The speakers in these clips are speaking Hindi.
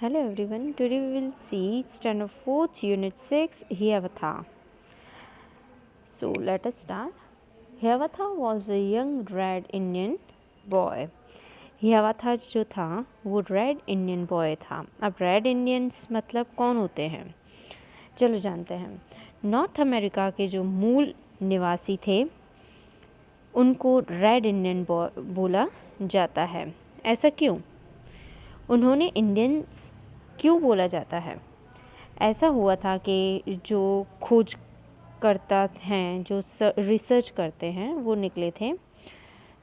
Hello everyone, today we will see standard 4th unit 6 Hiawatha. So let us start. Hiawatha was a young red Indian boy. हियावाथा जो था वो रेड इंडियन बॉय था. अब रेड इंडियंस मतलब कौन होते हैं, चलो जानते हैं. नॉर्थ अमेरिका के जो मूल निवासी थे उनको रेड इंडियन बॉय बोला जाता है. ऐसा क्यों? उन्होंने इंडियंस क्यों बोला जाता है? ऐसा हुआ था कि जो खोज करता हैं, जो रिसर्च करते हैं, वो निकले थे.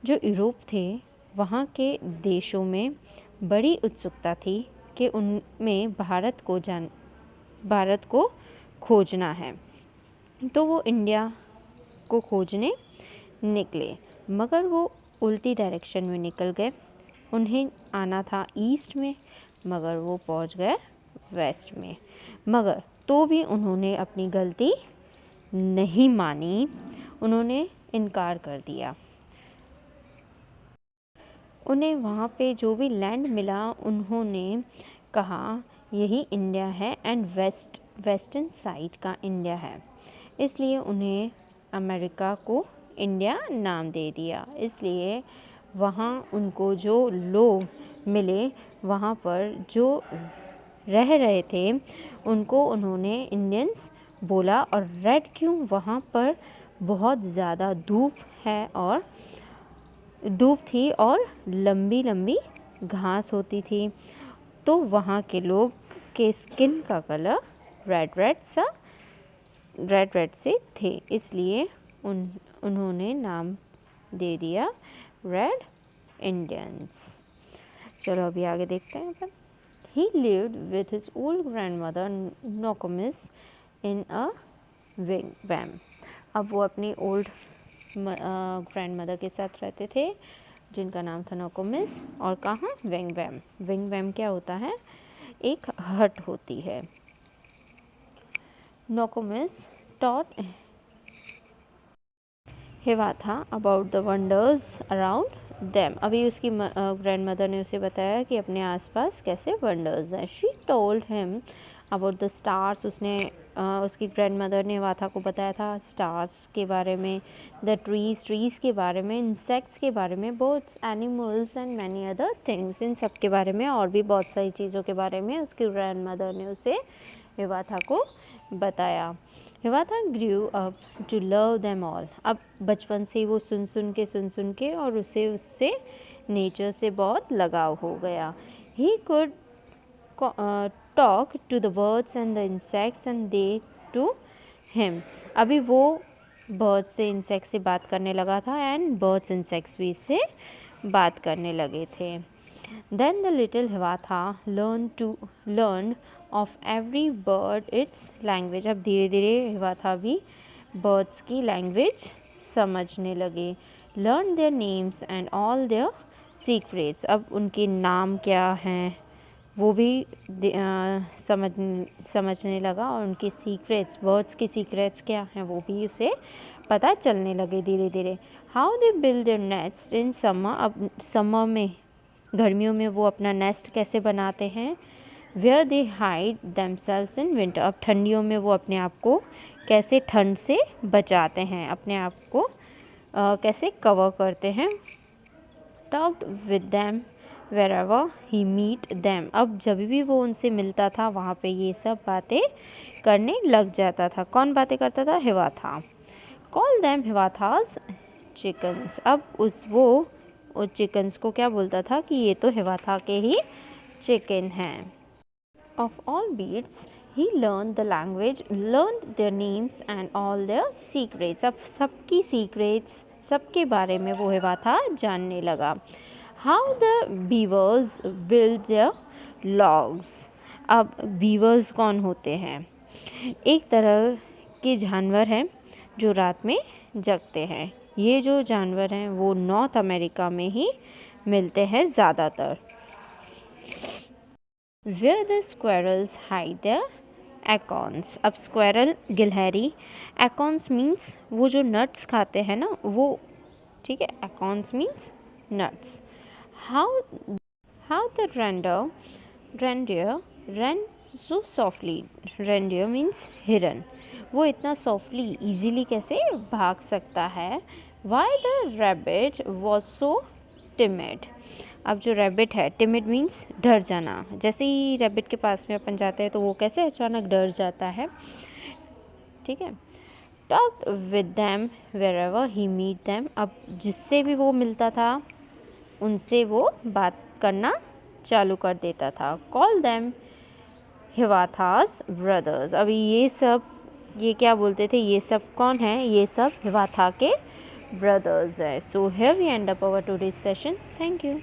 जो यूरोप थे वहाँ के देशों में बड़ी उत्सुकता थी कि उनमें भारत को खोजना है, तो वो इंडिया को खोजने निकले. मगर वो उल्टी डायरेक्शन में निकल गए. उन्हें आना था ईस्ट में, मगर वो पहुंच गए वेस्ट में. मगर तो भी उन्होंने अपनी गलती नहीं मानी, उन्होंने इनकार कर दिया. उन्हें वहाँ पे जो भी लैंड मिला उन्होंने कहा यही इंडिया है एंड वेस्टर्न साइड का इंडिया है. इसलिए उन्हें अमेरिका को इंडिया नाम दे दिया. इसलिए वहाँ उनको जो लोग मिले, वहाँ पर जो रह रहे थे उनको उन्होंने इंडियंस बोला. और रेड क्यों? वहाँ पर बहुत ज़्यादा धूप थी और लंबी लंबी घास होती थी, तो वहाँ के लोग के स्किन का कलर रेड से थे. इसलिए उन्होंने नाम दे दिया रेड इंडियंस. चलो अभी आगे देखते हैं. He lived with his old grandmother Nokomis in a wigwam. अब वो अपनी ओल्ड ग्रैंडमदर के साथ रहते थे जिनका नाम था नोकोमिस. और कहाँ? विगवैम. विगवैम क्या होता है? एक हट होती है. Nokomis taught Hiawatha about the wonders around them. अभी उसकी ग्रैंडमदर ने उसे बताया कि अपने आसपास कैसे वंडर्स हैं. She told him about the stars. उसकी ग्रैंडमदर ने हियावाथा को बताया था स्टार्स के बारे में, द ट्रीज़ के बारे में, इंसेक्ट्स के बारे में, birds, animals and many other things. इन सब के बारे में और भी बहुत सारी चीज़ों के बारे में उसकी ग्रैंडमदर ने उसे हियावाथा को बताया. Hiawatha grew up to love them all. अब बचपन से ही वो सुन सुन के और उससे नेचर से बहुत लगाव हो गया. He could talk to the birds and the insects and they to him. अभी वो बर्ड्स से इंसेक्ट से बात करने लगा था एंड बर्ड्स इंसेक्ट्स भी इससे बात करने लगे थे. Then the little हियावाथा learned of every bird its language. अब धीरे धीरे हियावाथा भी बर्ड्स की लैंग्वेज समझने लगे. Learn their names and all their secrets. अब उनके नाम क्या हैं वो भी समझने लगा, और उनके सीक्रेट्स, बर्ड्स के सीक्रेट्स क्या हैं वो भी उसे पता चलने लगे धीरे धीरे. How they build their nests in summer. अब समर में, गर्मियों में वो अपना नेस्ट कैसे बनाते हैं. Where they hide themselves in winter. अब ठंडियों में वो अपने आप को कैसे ठंड से बचाते हैं, अपने आप को कैसे कवर करते हैं. Talked with them wherever he meet them. अब जब भी वो उनसे मिलता था वहाँ पे ये सब बातें करने लग जाता था. कौन बातें करता था? हियावाथा. Call them हियावाथा's chickens. अब वो चिकन्स को क्या बोलता था कि ये तो हियावाथा के ही चिकन हैं. Of all beasts he learned the language, learned their names and all their secrets. अब सबकी सीक्रेट्स, सबके बारे में वो हियावाथा जानने लगा. How the beavers build their logs. अब बीवर्स कौन होते हैं? एक तरह के जानवर हैं जो रात में जगते हैं. ये जो जानवर हैं वो नॉर्थ अमेरिका में ही मिलते हैं ज़्यादातर. Where the squirrels hide their acorns. अब स्क्वेरल गिलहरी, acorns मीन्स वो जो नट्स खाते हैं ना वो, ठीक है. acorns means nuts. How the reindeer reindeer ran so softly. Reindeer means हिरन. वो इतना softly, easily कैसे भाग सकता है? Why the rabbit was so timid? अब जो रैबिट है, टिमिड मीन्स डर जाना. जैसे ही रैबिट के पास में अपन जाते हैं तो वो कैसे अचानक डर जाता है. ठीक है. Talked with them wherever he meet them. अब जिससे भी वो मिलता था उनसे वो बात करना चालू कर देता था. Call them Hiawatha's brothers. अभी ये क्या बोलते थे, ये सब कौन है? ये सब हिवाथा के ब्रदर्स है. So here we end up our today's session. Thank you.